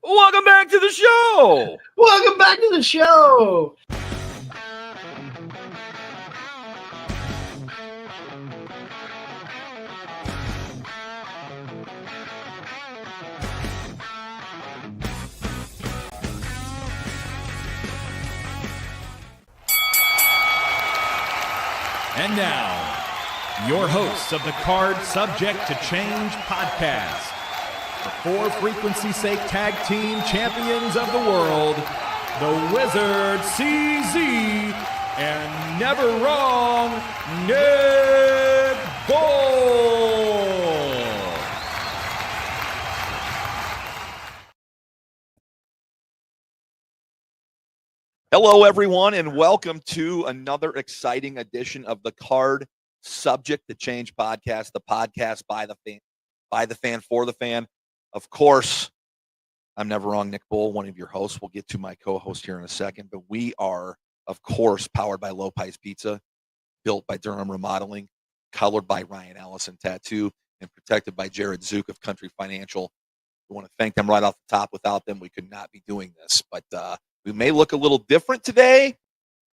Welcome back to the show. Welcome back to the show. And now, your hosts of the Card Subject to Change podcast, the For Frequency's Sake Tag Team Champions of the World, the Wizard CZ, and Never Wrong Nick Bull. Hello, everyone, and welcome to another exciting edition of the Card Subject to Change podcast, the podcast by the fan, for the fan. Of course, I'm Never Wrong Nick Bull, one of your hosts. We'll get to my co-host here in a second, but we are, of course, powered by Lopez Pizza, built by Durham Remodeling, colored by Ryan Allison Tattoo, and protected by Jared Zook of Country Financial. We want to thank them right off the top. Without them, we could not be doing this, but we may look a little different today.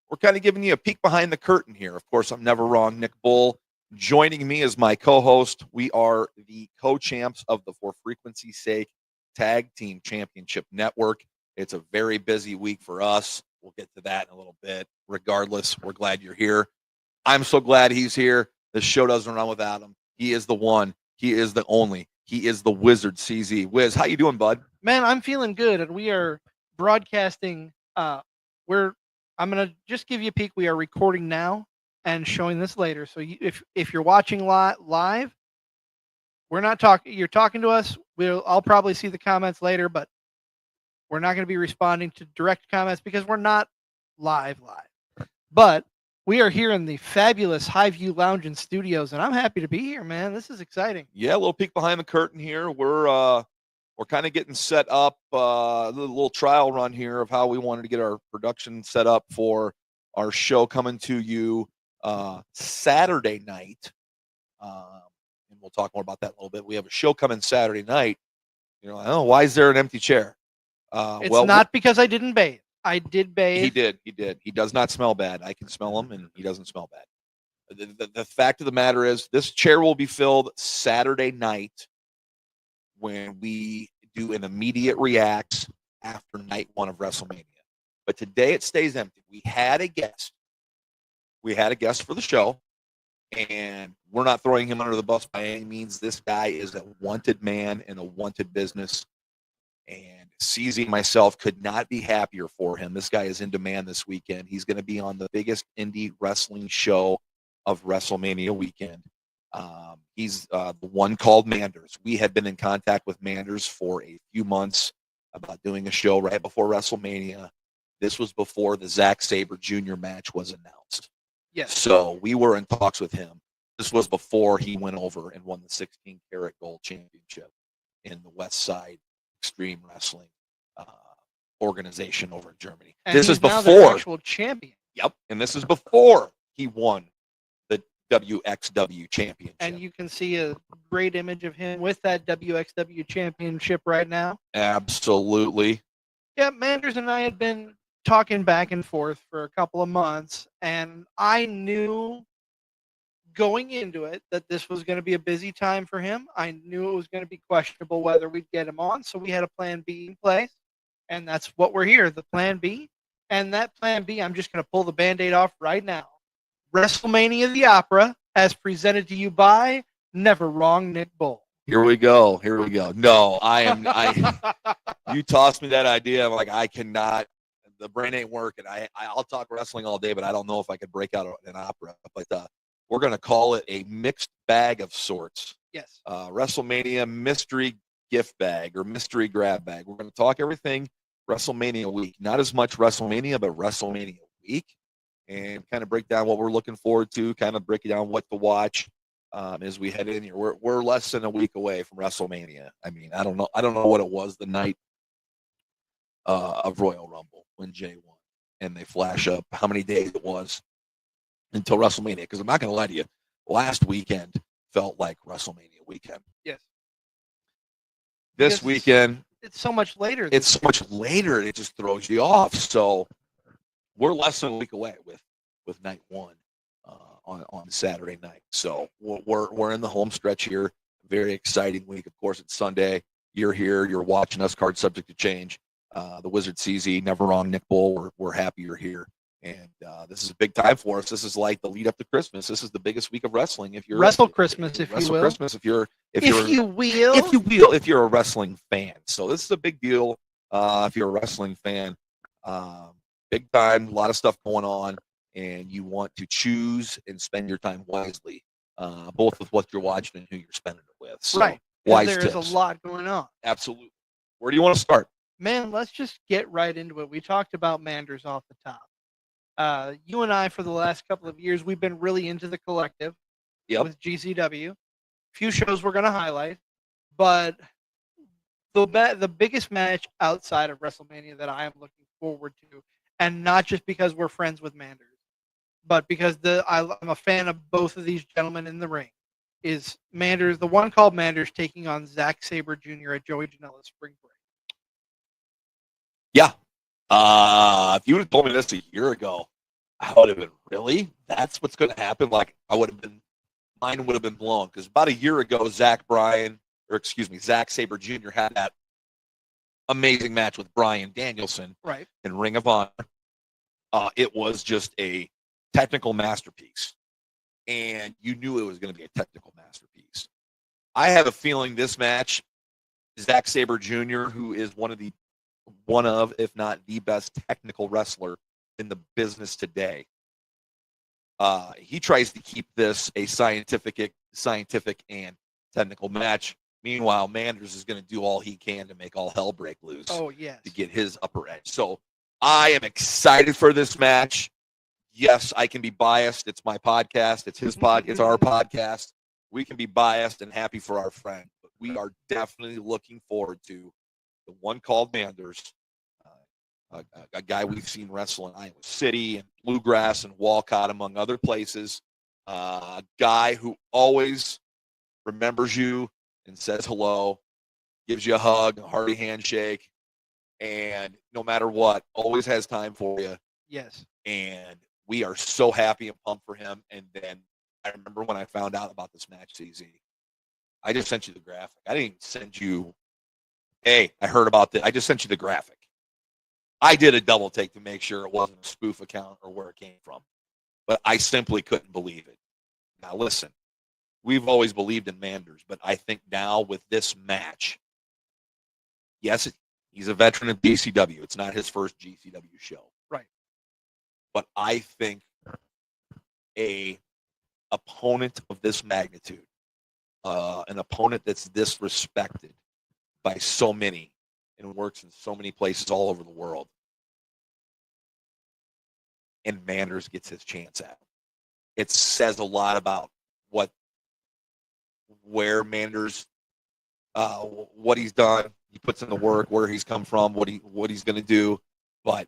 We're kind of giving you a peek behind the curtain here. Of course, I'm Never Wrong Nick Bull. Joining me as my co-host, we are the co-champs of the For Frequency's Sake Tag Team Championship Network. It's a very busy week for us. We'll get to that in a little bit. Regardless, we're glad you're here. I'm so glad he's here. The show doesn't run without him. He is the one. He is the only. He is the Wizard CZ. Wiz, how you doing, bud? Man, I'm feeling good, and we are broadcasting. I'm gonna just give you a peek. We are recording now and showing this later. So if you're watching live, we're not talking. You're talking to us. I'll probably see the comments later, but we're not going to be responding to direct comments because we're not live. But we are here in the fabulous Highview Lounge and Studios, and I'm happy to be here, man. This is exciting. Yeah, a little peek behind the curtain here. We're kind of getting set up, a little trial run here of how we wanted to get our production set up for our show coming to you Saturday night. And we'll talk more about that in a little bit. We have a show coming Saturday night. You know, I don't know, why is there an empty chair? It's not because I didn't bathe. I did bathe. He did. He does not smell bad. I can smell him, and he doesn't smell bad. The fact of the matter is this chair will be filled Saturday night when we do an immediate reacts after night one of WrestleMania. But today it stays empty. We had a guest. For the show, and we're not throwing him under the bus by any means. This guy is a wanted man in a wanted business, and CZ and myself could not be happier for him. This guy is in demand this weekend. He's going to be on the biggest indie wrestling show of WrestleMania weekend. He's the one called Manders. We had been in contact with Manders for a few months about doing a show right before WrestleMania. This was before the Zack Sabre Jr. match was announced. Yes. So we were in talks with him. This was before he went over and won the 16-karat gold championship in the West Side Extreme Wrestling organization over in Germany. And this he's is now before their actual champion. Yep. And this is before he won the WXW championship. And you can see a great image of him with that WXW championship right now. Absolutely. Yeah, Manders and I had been talking back and forth for a couple of months, and I knew going into it that this was going to be a busy time for him. I knew it was going to be questionable whether we'd get him on, so we had a plan B in place, and that's what we're here, the plan B. And that plan B, I'm just going to pull the Band-Aid off right now. WrestleMania the Opera, as presented to you by Never Wrong Nick Bull. Here we go. No, you tossed me that idea. I'm like, I cannot. The brain ain't working. I'll talk wrestling all day, but I don't know if I could break out an opera. But we're going to call it a mixed bag of sorts. Yes. WrestleMania mystery gift bag or mystery grab bag. We're going to talk everything WrestleMania week. Not as much WrestleMania, but WrestleMania week. And kind of break down what we're looking forward to, kind of break down what to watch as we head in here. We're less than a week away from WrestleMania. I mean, I don't know what it was the night of Royal Rumble when Jay won, and they flash up how many days it was until WrestleMania. Because I'm not going to lie to you, last weekend felt like WrestleMania weekend. Yes. This weekend it's so much later. It's so much later. It just throws you off. So we're less than a week away with night one on Saturday night. So we're in the home stretch here. Very exciting week. Of course, it's Sunday. You're here. You're watching us. Card subject to change. The Wizard CZ, never wrong. Nick Bull. We're happy you're here. And this is a big time for us. This is like the lead up to Christmas. This is the biggest week of wrestling. If you're Wrestle Christmas, if you will. Christmas, if you're a wrestling fan. So this is a big deal. If you're a wrestling fan, big time. A lot of stuff going on, and you want to choose and spend your time wisely, both with what you're watching and who you're spending it with. So, right. Wise there's tips. a lot going on. Absolutely. Where do you want to start? Man, let's just get right into it. We talked about Manders off the top. You and I, for the last couple of years, we've been really into the collective with GCW. Few shows we're going to highlight, but the biggest match outside of Wrestlemania that I am looking forward to, and not just because we're friends with Manders, but because I'm a fan of both of these gentlemen in the ring, is Manders, the one called Manders, taking on Zack Sabre Jr. at Joey Janela's Spring Break. Yeah. If you would have told me this a year ago, I would have been, really? That's what's going to happen? Like, mine would have been blown. Because about a year ago, Zack Sabre Jr. had that amazing match with Bryan Danielson in Ring of Honor. It was just a technical masterpiece. And you knew it was going to be a technical masterpiece. I have a feeling this match, Zack Sabre Jr., who is one of, if not the best technical wrestler in the business today. He tries to keep this a scientific and technical match. Meanwhile, Manders is going to do all he can to make all hell break loose. Oh, yes. To get his upper edge. So I am excited for this match. Yes, I can be biased. It's my podcast. It's his pod. It's our podcast. We can be biased and happy for our friend, but we are definitely looking forward to the one called Manders, a guy we've seen wrestle in Iowa City and Bluegrass and Walcott, among other places. A guy who always remembers you and says hello, gives you a hug, a hearty handshake, and no matter what, always has time for you. Yes. And we are so happy and pumped for him. And then I remember when I found out about this match, CZ, I just sent you the graphic. I didn't even send you, hey, I heard about this. I just sent you the graphic. I did a double take to make sure it wasn't a spoof account or where it came from. But I simply couldn't believe it. Now, listen, we've always believed in Manders, but I think now with this match, yes, he's a veteran of GCW. It's not his first GCW show. Right. But I think a opponent of this magnitude, an opponent that's this respected by so many and works in so many places all over the world, and Manders gets his chance at him. It says a lot about where Manders, what he's done. He puts in the work, where he's come from, what he's going to do. But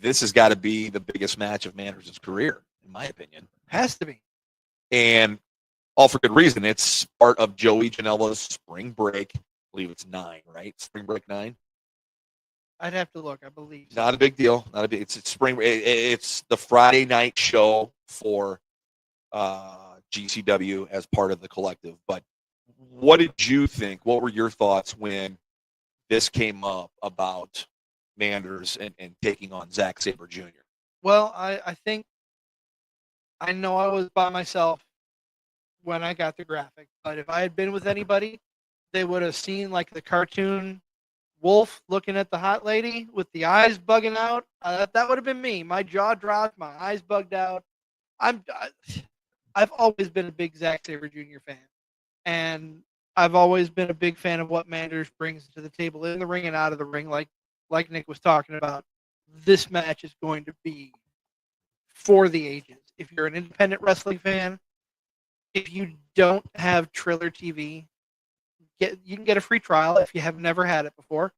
this has got to be the biggest match of Manders' career, in my opinion. Has to be. And all for good reason. It's part of Joey Janela's Spring Break. I believe it's 9, right? Spring Break 9. I'd have to look. I believe. Not a big deal. It's spring. It's the Friday night show for GCW as part of the collective. But what did you think? What were your thoughts when this came up about Manders and taking on Zack Sabre Jr.? Well, I think I know I was by myself when I got the graphic, but if I had been with anybody, they would have seen like the cartoon wolf looking at the hot lady with the eyes bugging out. That would have been me. My jaw dropped, my eyes bugged out. I've always been a big Zack Sabre Jr. fan, and I've always been a big fan of what Manders brings to the table in the ring and out of the ring. Like Nick was talking about, this match is going to be for the ages. If you're an independent wrestling fan, if you don't have Triller TV, you can get a free trial if you have never had it before.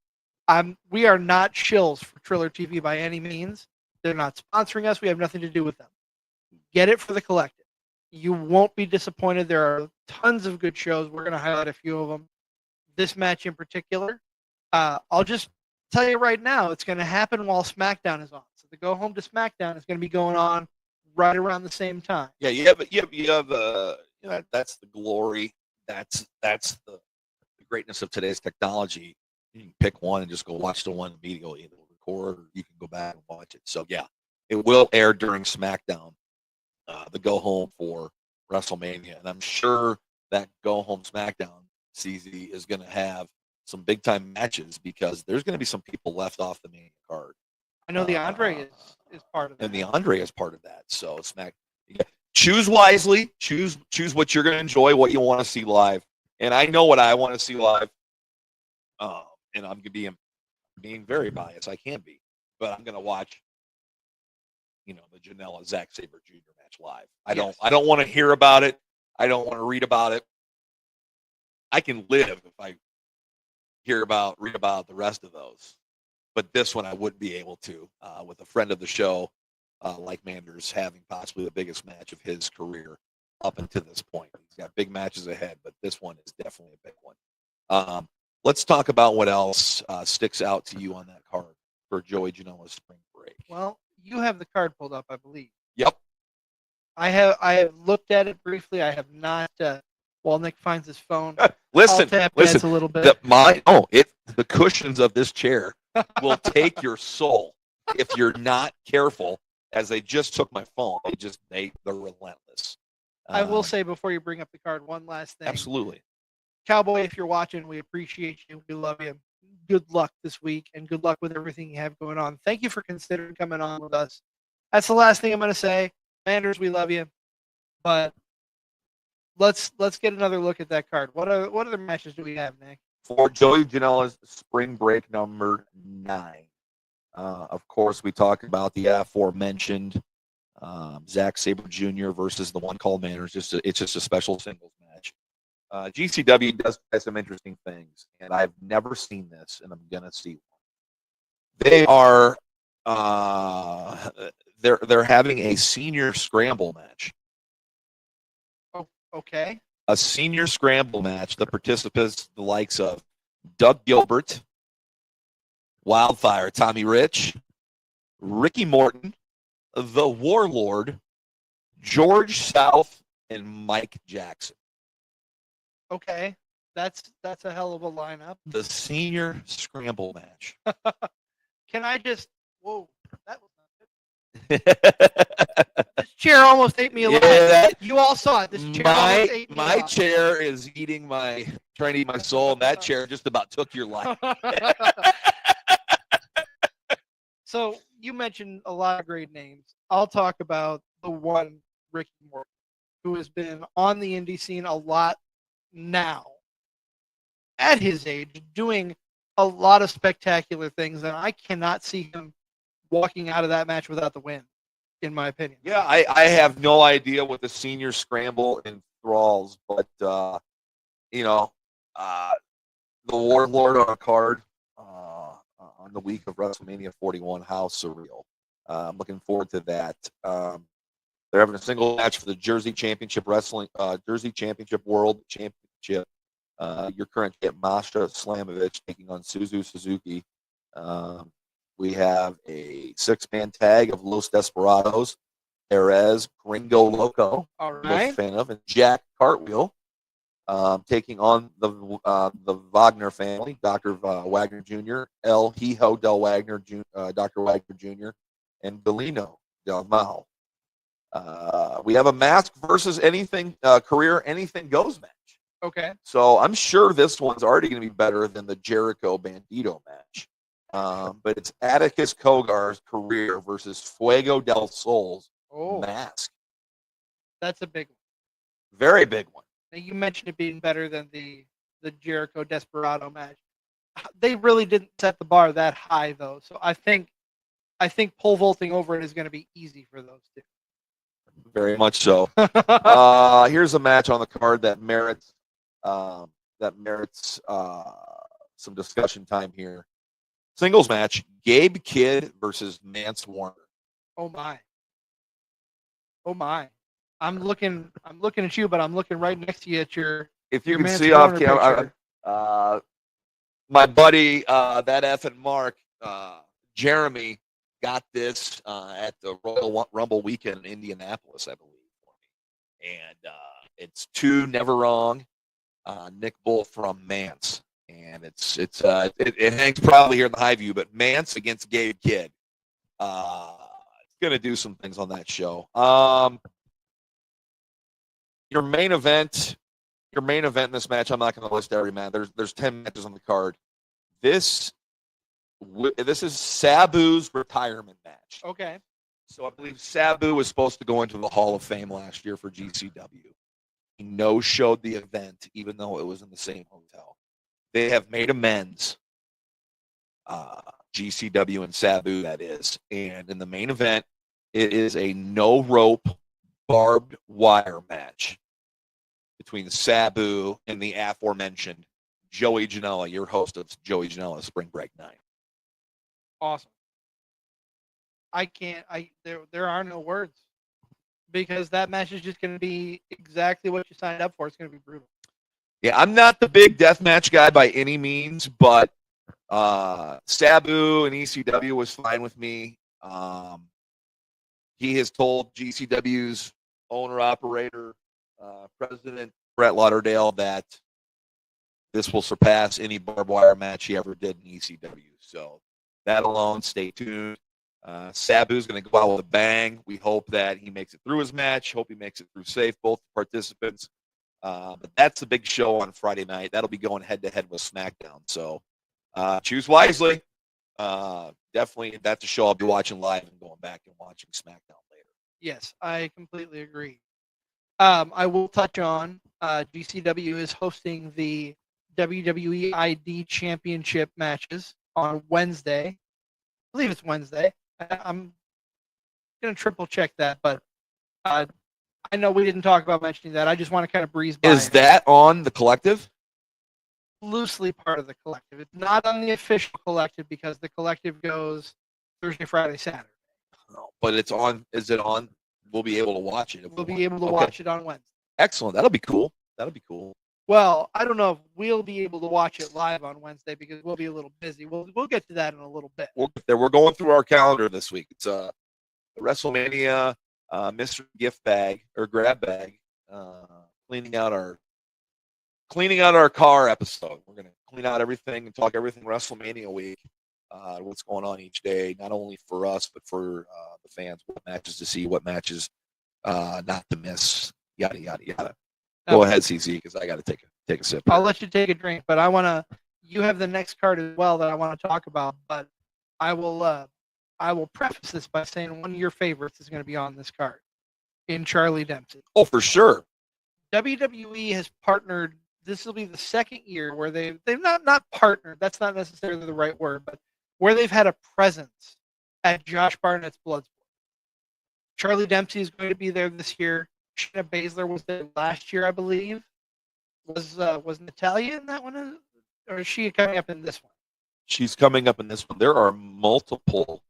We are not shills for Triller TV by any means. They're not sponsoring us. We have nothing to do with them. Get it for the collective. You won't be disappointed. There are tons of good shows. We're going to highlight a few of them. This match in particular, I'll just tell you right now, it's going to happen while SmackDown is on. So the Go Home to SmackDown is going to be going on right around the same time. Yeah, you have that's the glory. That's the greatness of today's technology. You can pick one and just go watch the one immediately. It'll record, or you can go back and watch it. So yeah, it will air during SmackDown, the Go Home for WrestleMania, and I'm sure that Go Home SmackDown CZ is going to have some big time matches because there's going to be some people left off the main card. I know the Andre is part of that. And the Andre is part of that. So choose wisely. Choose what you're going to enjoy, what you want to see live. And I know what I want to see live. And I'm going to be being very biased. I can be, but I'm going to watch, the Janela Zack Sabre Jr. match live. I don't want to hear about it. I don't want to read about it. I can live if I read about the rest of those. But this one I wouldn't be able to, with a friend of the show, like Manders, having possibly the biggest match of his career up until this point. He's got big matches ahead, but this one is definitely a big one. Let's talk about what else sticks out to you on that card for Joey Janela's spring break. Well, you have the card pulled up, I believe. Yep. I have looked at it briefly. I have not. While Nick finds his phone, listen, I'll tap dance a little bit. The cushions of this chair will take your soul if you're not careful. As they just took my phone, they're relentless. I will say before you bring up the card, one last thing. Absolutely. Cowboy, if you're watching, we appreciate you. We love you. Good luck this week, and good luck with everything you have going on. Thank you for considering coming on with us. That's the last thing I'm going to say. Manders, we love you. But let's get another look at that card. What other matches do we have, Nick? For Joey Janela's spring break number 9. Of course, we talked about the aforementioned Zack Sabre Jr. versus the one called Manners. It's just a special singles match. GCW does some interesting things, and I've never seen this, and I'm gonna see one. They are they're having a senior scramble match. Oh, okay. A senior scramble match. The participants, the likes of Doug Gilbert, Wildfire Tommy Rich, Ricky Morton, the Warlord, George South, and Mike Jackson. Okay, that's a hell of a lineup. The senior scramble match. Can I just? Whoa, that was not good. This chair almost ate me alive. Yeah, you all saw it. This chair almost ate me my alive. chair is trying to eat my soul, and that chair just about took your life. So you mentioned a lot of great names. I'll talk about the one Ricky Morton, who has been on the indie scene a lot now, at his age, doing a lot of spectacular things, and I cannot see him walking out of that match without the win, in my opinion. Yeah, I have no idea what the senior scramble enthralls, but the Warlord on a card on the week of WrestleMania 41, how surreal. I'm looking forward to that. They're having a single match for the Jersey Championship Wrestling, Jersey Championship World Championship. Your current champ, Masha Slamovich, taking on Suzu Suzuki. We have a 6-man tag of Los Desperados, Perez, Gringo Loco, All I'm right. a fan of, and Jack Cartwheel, taking on the Wagner family, Dr. Wagner Jr., El Hijo del Wagner, Dr. Wagner Jr., and Galeno del Mal. We have a mask versus anything career anything goes match. Okay. So I'm sure this one's already going to be better than the Jericho Bandito match. But it's Atticus Kogar's career versus Fuego del Sol's mask. That's a big one. Very big one. Now, you mentioned it being better than the Jericho Desperado match. They really didn't set the bar that high, though. So I think pole vaulting over it is going to be easy for those two. Very much so. Here's a match on the card that merits some discussion time here. Singles match: Gabe Kidd versus Mance Warner. Oh my. I'm looking at you, but I'm looking right next to you at your. If you your can Mance see off Warner camera, my buddy, that effing Mark, Jeremy, got this at the Royal Rumble weekend in Indianapolis, I believe, for me. And it's 2 Never Wrong, Nick Bull from Mance. And it hangs probably here in the high view, but Mance against Gabe Kidd. Going to do some things on that show. Your main event in this match, I'm not going to list every match. There's 10 matches on the card. This is Sabu's retirement match. Okay. So I believe Sabu was supposed to go into the Hall of Fame last year for GCW. He no-showed the event, even though it was in the same hotel. They have made amends. GCW and Sabu, that is. And in the main event, it is a no-rope, barbed wire match between Sabu and the aforementioned Joey Janela, your host of Joey Janela Spring Break 9. Awesome. There are no words, because that match is just going to be exactly what you signed up for. It's going to be brutal. Yeah, I'm not the big deathmatch guy by any means, but Sabu and ECW was fine with me. He has told GCW's owner-operator, President Brett Lauderdale, that this will surpass any barbed wire match he ever did in ECW. So that alone, stay tuned. Sabu's going to go out with a bang. We hope that he makes it through his match. Hope he makes it through safe, both participants. But that's the big show on Friday night. That'll be going head-to-head with SmackDown. So choose wisely. Definitely, that's a show I'll be watching live and going back and watching SmackDown later. Yes, I completely agree. I will touch on GCW is hosting the WWE ID Championship matches on Wednesday. I believe it's Wednesday. I'm going to triple check that, but I know we didn't talk about mentioning that. I just want to kind of breeze by. Is that on the collective? Loosely part of the collective. It's not on the official collective because the collective goes Thursday, Friday, Saturday. No, but it's on. Is it on? We'll be able to watch it. We'll be able to watch it on Wednesday. Excellent. That'll be cool. That'll be cool. Well, I don't know if we'll be able to watch it live on Wednesday because we'll be a little busy. We'll get to that in a little bit. We're going through our calendar this week. It's a Wrestlemania mystery gift bag or grab bag. Cleaning out our car episode. We're gonna clean out everything and talk everything Wrestlemania week. What's going on each day, not only for us but for the fans. What matches to see, what matches not to miss. Yada yada yada. Go ahead, CZ, because I got to take a sip. I'll let you take a drink, but you have the next card as well that I want to talk about. But I will preface this by saying one of your favorites is going to be on this card, in Charlie Dempsey. Oh, for sure. WWE has partnered. This will be the second year where they've not partnered. That's not necessarily the right word, but where they've had a presence at Josh Barnett's Bloodsport. Charlie Dempsey is going to be there this year. Shayna Baszler was there last year, I believe. Was Natalia in that one, or is she coming up in this one? She's coming up in this one. There are multiple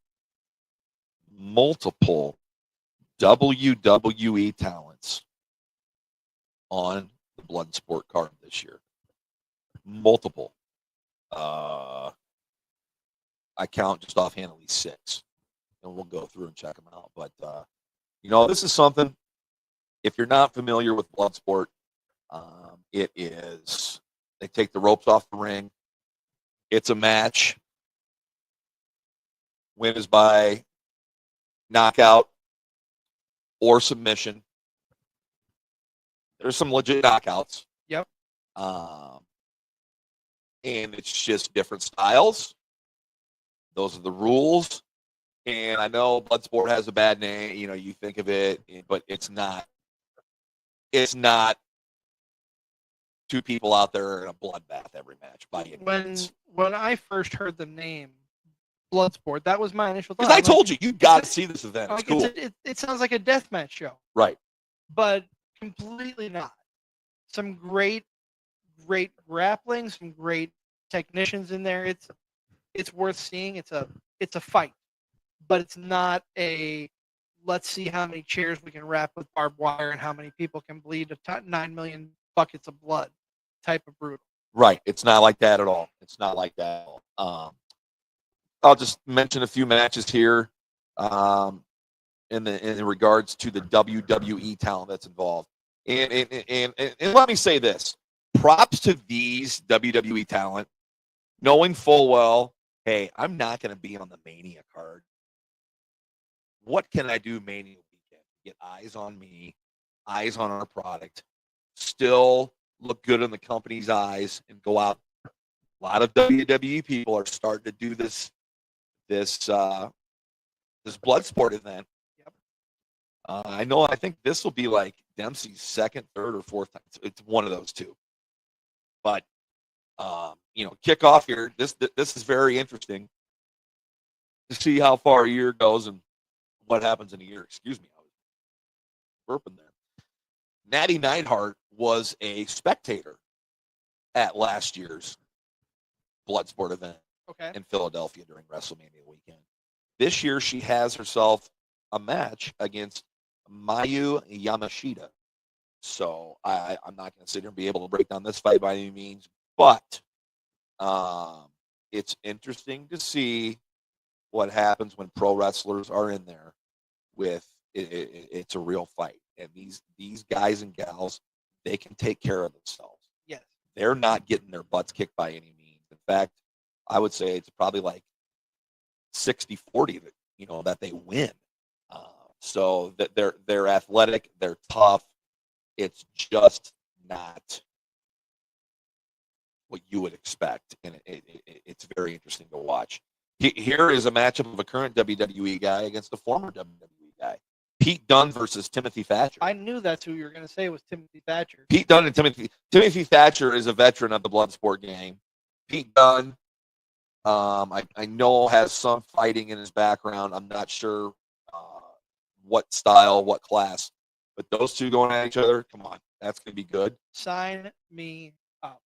WWE talents on the Bloodsport card this year. Multiple. I count just offhandedly 6, and we'll go through and check them out. But this is something. If you're not familiar with Bloodsport, it is, they take the ropes off the ring. It's a match. Win is by knockout or submission. There's some legit knockouts. Yep. And it's just different styles. Those are the rules. And I know Bloodsport has a bad name. You think of it, but it's not. It's not 2 people out there in a bloodbath every match by any means. When I first heard the name Bloodsport, that was my initial thought. Because I told you got to see this event. It's cool. It sounds like a deathmatch show. Right. But completely not. Some great grappling, some great technicians in there. It's worth seeing. It's a fight. But it's not a let's see how many chairs we can wrap with barbed wire and how many people can bleed 9 million buckets of blood type of brutal. Right. It's not like that at all. It's not like that at all. I'll just mention a few matches here in regards to the WWE talent that's involved. And let me say this. Props to these WWE talent, knowing full well, hey, I'm not going to be on the Mania card. What can I do Mania weekend? Get eyes on me, eyes on our product, still look good in the company's eyes, and go out. A lot of WWE people are starting to do this blood sport event. Yep. I think this will be like Dempsey's second, third, or fourth time. It's one of those two. But kick off here. This is very interesting to see how far a year goes and what happens in a year. Excuse me, I was burping there. Natty Neidhart was a spectator at last year's Bloodsport event in Philadelphia during WrestleMania weekend. This year, she has herself a match against Mayu Yamashita. So I'm not going to sit here and be able to break down this fight by any means, but it's interesting to see what happens when pro wrestlers are in there with it's a real fight. And these guys and gals, they can take care of themselves. Yes. They're not getting their butts kicked by any means. In fact, I would say it's probably like 60-40 that they win. So that they're athletic, they're tough. It's just not what you would expect, and it's very interesting to watch. Here is a matchup of a current WWE guy against a former WWE guy. Pete Dunne versus Timothy Thatcher. I knew that's who you were going to say was Timothy Thatcher. Pete Dunne and Timothy Thatcher is a veteran of the Bloodsport game. Pete Dunne, I know has some fighting in his background. I'm not sure what style, what class, but those two going at each other, come on, that's going to be good. Sign me up.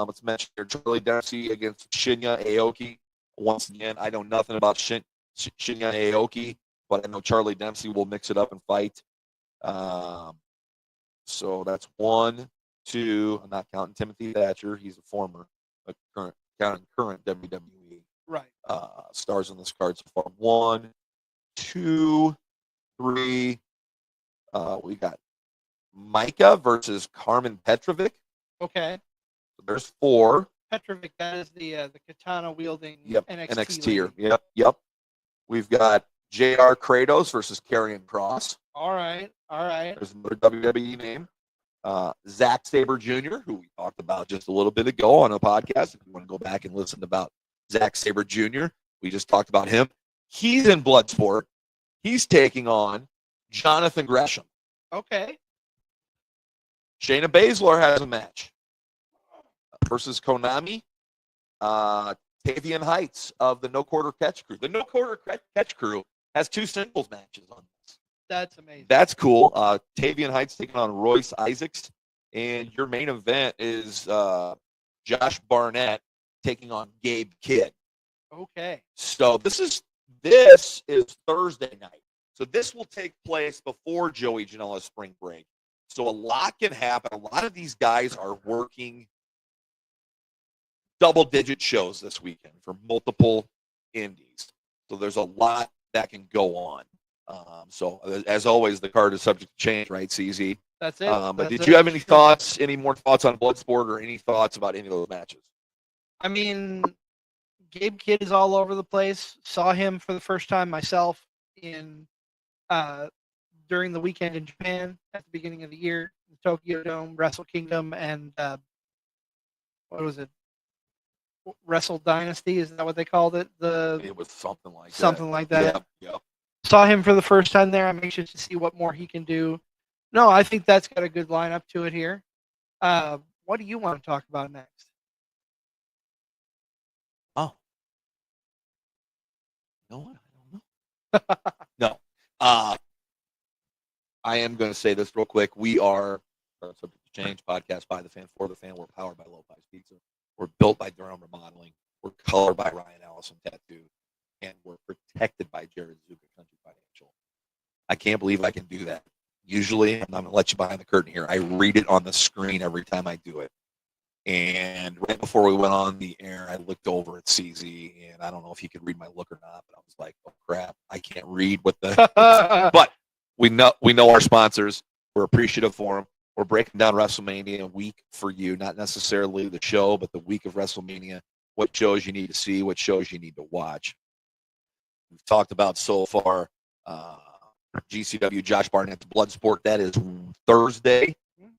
Let's mention here Charlie Dempsey against Shinya Aoki. Once again, I know nothing about Shinya Aoki, but I know Charlie Dempsey will mix it up and fight. So that's 1, 2. I'm not counting Timothy Thatcher. He's a current WWE. Right. Stars on this card so far. 1, 2, 3. We got Micah versus Carmen Petrovic. Okay. So there's 4. Petrovic, that is the katana wielding NXT. Yep. We've got J.R. Kratos versus Karrion Kross. All right. There's another WWE name. Zack Sabre Jr., who we talked about just a little bit ago on a podcast. If you want to go back and listen about Zack Sabre Jr., we just talked about him. He's in Bloodsport. He's taking on Jonathan Gresham. Okay. Shayna Baszler has a match versus Konami. Tavian Heights of the No Quarter Catch Crew. The No Quarter Catch Crew has 2 singles matches on this. That's amazing. That's cool. Tavian Heights taking on Royce Isaacs. And your main event is Josh Barnett taking on Gabe Kidd. Okay. So this is Thursday night. So this will take place before Joey Janela's spring break. So a lot can happen. A lot of these guys are working double-digit shows this weekend for multiple indies. So there's a lot that can go on. So as always, the card is subject to change, right, CZ? That's it. But did you have any thoughts, any more thoughts on Bloodsport or any thoughts about any of those matches? I mean, Gabe Kidd is all over the place. Saw him for the first time myself during the weekend in Japan at the beginning of the year, the Tokyo Dome, Wrestle Kingdom, and what was it? Wrestle Dynasty, is that what they called it? It was something like that. Something like that. Yeah. Saw him for the first time there. I'm anxious to see what more he can do. No, I think that's got a good lineup to it here. What do you want to talk about next? Oh. No, I don't know. No. I am going to say this real quick. We are Subject to Change podcast by the fan, for the fan. We're powered by Lopez Pizza. We're built by Durham Remodeling. We're colored by Ryan Allison Tattoo. And we're protected by Jared Zuka Country Financial. I can't believe I can do that. Usually, I'm not going to let you behind the curtain here. I read it on the screen every time I do it. And right before we went on the air, I looked over at CZ, and I don't know if he could read my look or not, but I was like, "Oh crap, I can't read what the." But we know our sponsors. We're appreciative for them. We're breaking down WrestleMania week for you, not necessarily the show, but the week of WrestleMania. What shows you need to see, what shows you need to watch. We've talked about so far GCW Josh Barnett's Bloodsport. That is Thursday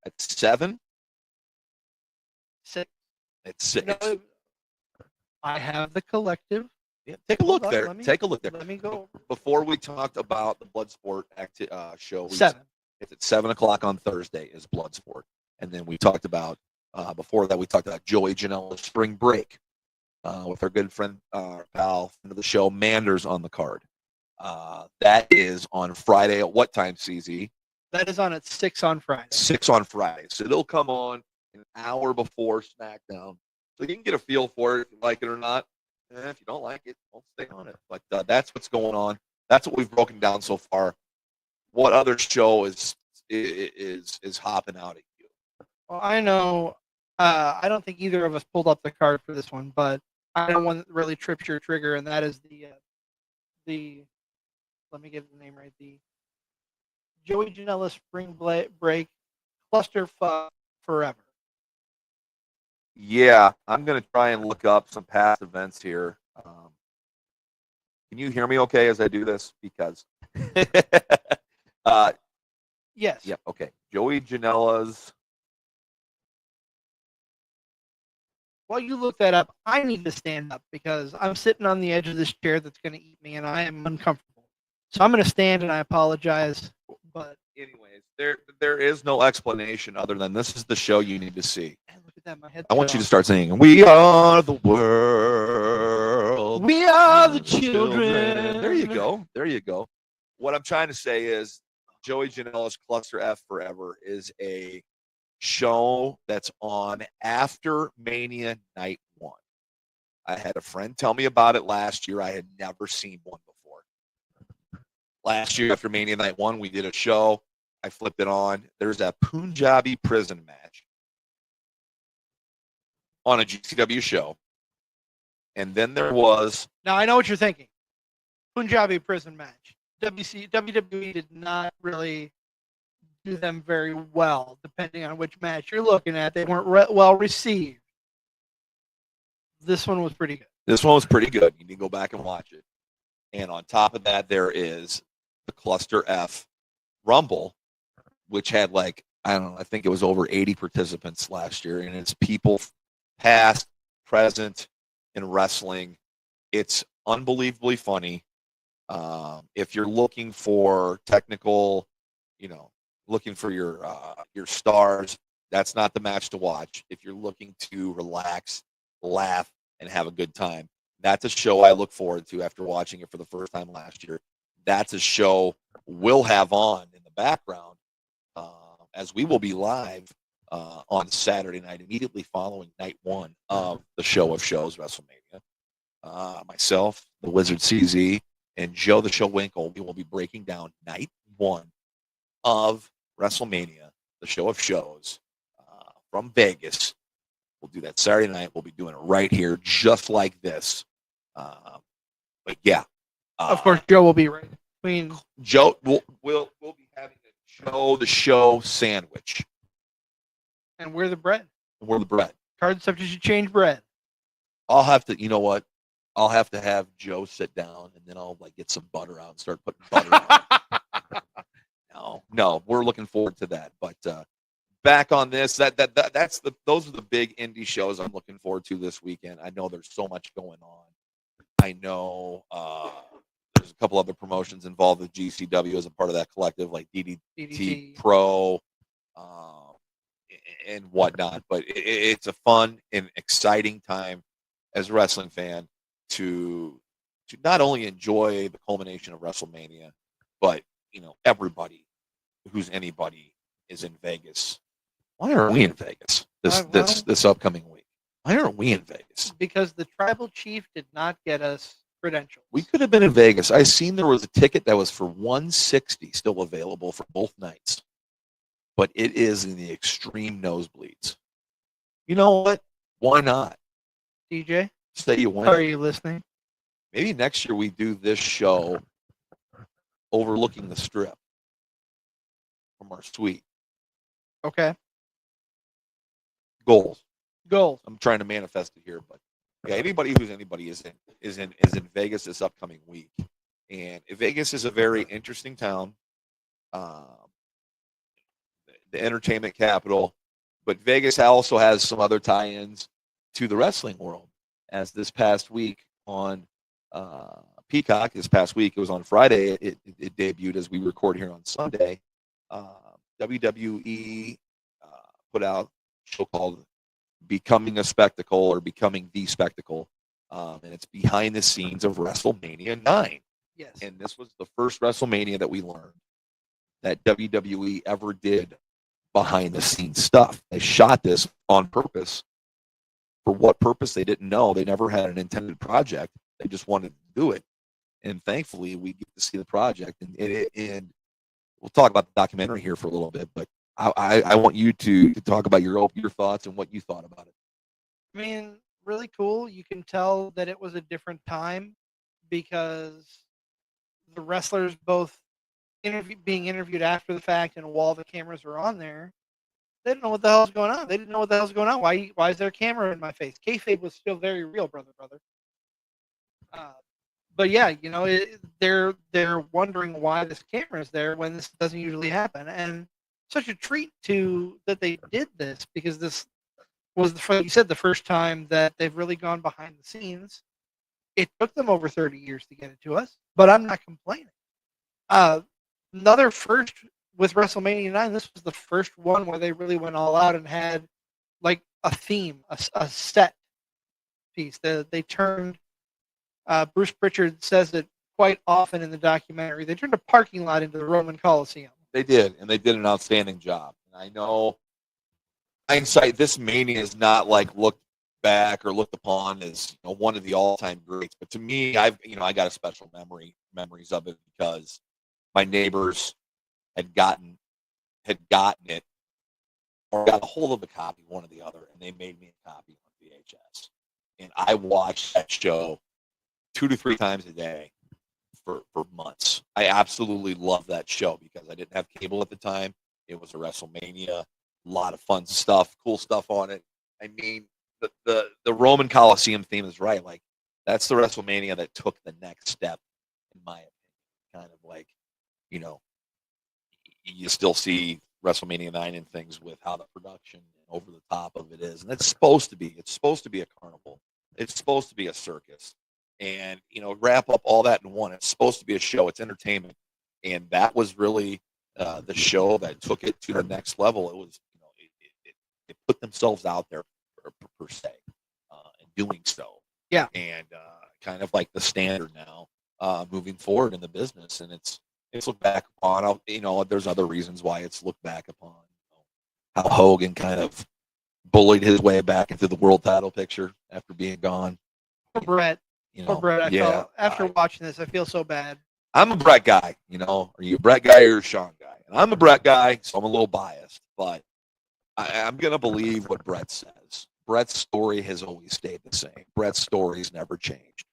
at 7. 6. At 6. No, I have the collective. Yeah, take a look Hold on, there. Take a look there. Let me go. Before we talked about the Bloodsport show, 7. It's at 7 o'clock on Thursday is Bloodsport. And then we talked about, before that, we talked about Joey Janela's Spring Break with our good friend, pal, friend of the show, Manders on the card. That is on Friday at what time, CZ? That is on at 6 on Friday. 6 on Friday. So it'll come on an hour before SmackDown. So you can get a feel for it if you like it or not. And if you don't like it, don't stay on it. But that's what's going on. That's what we've broken down so far. What other show is hopping out at you? Well, I know. I don't think either of us pulled up the card for this one, but I know one that really trips your trigger, and that is the let me get the name right. The Joey Janela Spring Break Clusterfuck Forever. Yeah, I'm going to try and look up some past events here. Can you hear me okay as I do this? Because Yes. yeah, okay. Joey Janela's. While you look that up, I need to stand up because I'm sitting on the edge of this chair that's going to eat me, and I am uncomfortable. So I'm going to stand, and I apologize. But Anyways, there is no explanation other than this is the show you need to see. man, look at that, my head. I want you to start singing, "We are the world. We are the children." There you go. There you go. What I'm trying to say is Joey Janela's Cluster F Forever is a show that's on after Mania Night 1. I had a friend tell me about it last year. I had never seen one before. Last year after Mania Night 1, we did a show. I flipped it on. There's a Punjabi prison match on a GCW show. And then there was... Now, I know what you're thinking. Punjabi prison match. WWE did not really do them very well, depending on which match you're looking at. They weren't well received. This one was pretty good. This one was pretty good. You need to go back and watch it. And on top of that, there is the Cluster F Rumble, which had like, I don't know, I think it was over 80 participants last year. And it's people past, present in wrestling. It's unbelievably funny. If you're looking for technical, looking for your stars, that's not the match to watch. If you're looking to relax, laugh, and have a good time, that's a show I look forward to after watching it for the first time last year. That's a show we'll have on in the background as we will be live on Saturday night, immediately following night 1 of the show of shows, WrestleMania. Myself, the Wizard CZ, and Joe the Show Winkle, we will be breaking down night 1 of WrestleMania, the show of shows from Vegas. We'll do that Saturday night. We'll be doing it right here, just like this. But yeah, Of course, Joe will be right. Joe, we'll be having the show sandwich. And we're the bread. We're the bread. Card substitute change bread. I'll have to, you know what? I'll have to have Joe sit down, and then I'll get some butter out and start putting butter on. No, we're looking forward to that. But back on this, those are the big indie shows I'm looking forward to this weekend. I know there's so much going on. I know there's a couple other promotions involved with GCW as a part of that collective, like DDT Pro and whatnot. But it's a fun and exciting time as a wrestling fan to not only enjoy the culmination of WrestleMania, but everybody who's anybody is in Vegas. Why aren't we in Vegas this upcoming week? Why aren't we in Vegas? Because the tribal chief did not get us credentials. We could have been in Vegas. I seen there was a ticket that was for $160 still available for both nights, but it is in the extreme nosebleeds. You know what? Why not? DJ, Say you win. are you listening? Maybe next year we do this show overlooking the strip from our suite. Okay. Goals. Goals. I'm trying to manifest it here, but yeah, anybody is in Vegas this upcoming week, and Vegas is a very interesting town, the entertainment capital, but Vegas also has some other tie-ins to the wrestling world. As this past week on Peacock, this past week it was on Friday. It debuted as we record here on Sunday. WWE put out a show called Becoming a Spectacle or Becoming the Spectacle. And it's behind the scenes of WrestleMania 9. Yes. And this was the first WrestleMania that we learned that WWE ever did behind the scenes stuff. They shot this on purpose. For what purpose, they didn't know. They never had an intended project. They just wanted to do it. And thankfully, we get to see the project. And we'll talk about the documentary here for a little bit, but I want you to talk about your thoughts and what you thought about it. I mean, really cool. You can tell that it was a different time because the wrestlers both being interviewed after the fact and while the cameras were on there, they didn't know what the hell's going on. They didn't know what the hell's going on. Why is there a camera in my face? Kayfabe was still very real, brother. But yeah, you know, they're wondering why this camera is there when this doesn't usually happen, and such a treat that they did this because this was like you said, the first time that they've really gone behind the scenes. It took them over 30 years to get it to us, but I'm not complaining. Another first with WrestleMania 9, this was the first one where they really went all out and had like a theme, a set piece. They turned, Bruce Pritchard says it quite often in the documentary, they turned a parking lot into the Roman Coliseum. They did, and they did an outstanding job. And I know, hindsight, this Mania is not like looked back or looked upon as one of the all-time greats, but to me, I got a special memories of it because my neighbors had gotten it or got a hold of a copy, one or the other, and they made me a copy on VHS. And I watched that show 2 to 3 times a day for months. I absolutely loved that show because I didn't have cable at the time. It was a WrestleMania, a lot of fun stuff, cool stuff on it. I mean, the Roman Coliseum theme is right. Like, that's the WrestleMania that took the next step, in my opinion. Kind of like, you still see WrestleMania 9 and things with how the production and over the top of it is. And it's supposed to be a carnival. It's supposed to be a circus. And, wrap up all that in one. It's supposed to be a show. It's entertainment. And that was really the show that took it to the next level. It was, it put themselves out there per se in doing so. Yeah. And kind of like the standard now moving forward in the business. And it's looked back upon. There's other reasons why it's looked back upon. How Hogan kind of bullied his way back into the world title picture after being gone. Poor Brett. Poor Brett. After watching this, I feel so bad. I'm a Brett guy. Are you a Brett guy or a Sean guy? And I'm a Brett guy, so I'm a little biased. But I'm going to believe what Brett says. Brett's story has always stayed the same. Brett's story's never changed.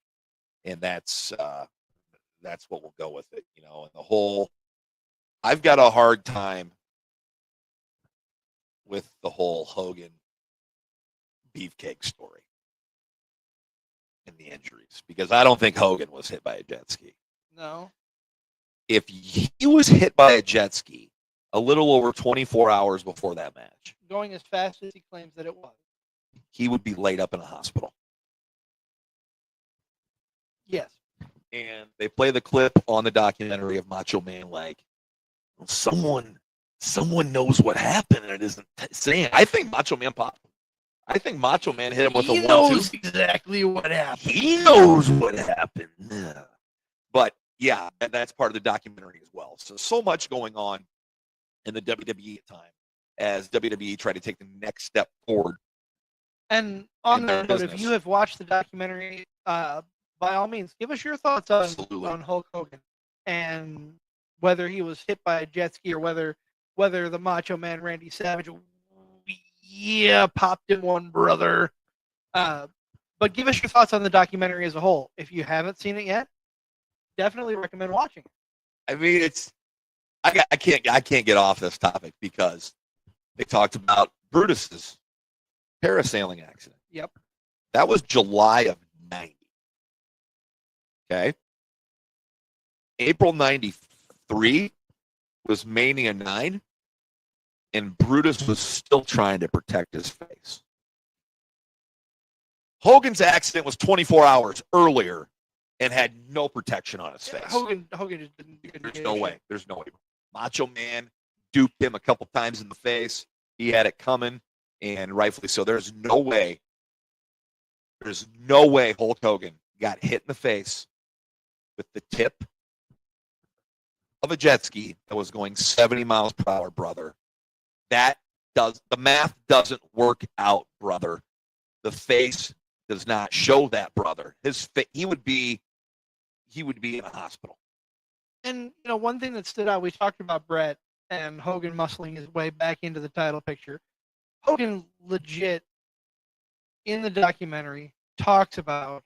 And that's what we'll go with it, and the whole, I've got a hard time with the whole Hogan beefcake story and the injuries because I don't think Hogan was hit by a jet ski. No. If he was hit by a jet ski a little over 24 hours before that match, going as fast as he claims that it was, he would be laid up in a hospital. Yes. And they play the clip on the documentary of Macho Man like, someone knows what happened and it isn't saying. I think Macho Man popped him. I think Macho Man hit him with a 1-2. He knows exactly what happened. He knows what happened. Yeah. But yeah, that's part of the documentary as well. So much going on in the WWE at time as WWE tried to take the next step forward. And on that note, if you have watched the documentary, by all means, give us your thoughts on Hulk Hogan and whether he was hit by a jet ski or whether the Macho Man Randy Savage yeah, popped in one, brother. But give us your thoughts on the documentary as a whole. If you haven't seen it yet, definitely recommend watching it. I mean, I can't get off this topic because they talked about Brutus's parasailing accident. Yep. That was July of 90. Okay. April 93 was Mania 9, and Brutus was still trying to protect his face. Hogan's accident was 24 hours earlier and had no protection on his face. Hogan just didn't. There's no way. There's no way. Macho Man duped him a couple times in the face. He had it coming, and rightfully so. There's no way Hulk Hogan got hit in the face with the tip of a jet ski that was going 70 miles per hour, brother. The math doesn't work out, brother. The face does not show that, brother. He would be in a hospital. And one thing that stood out, we talked about Brett and Hogan muscling his way back into the title picture. Hogan legit in the documentary talks about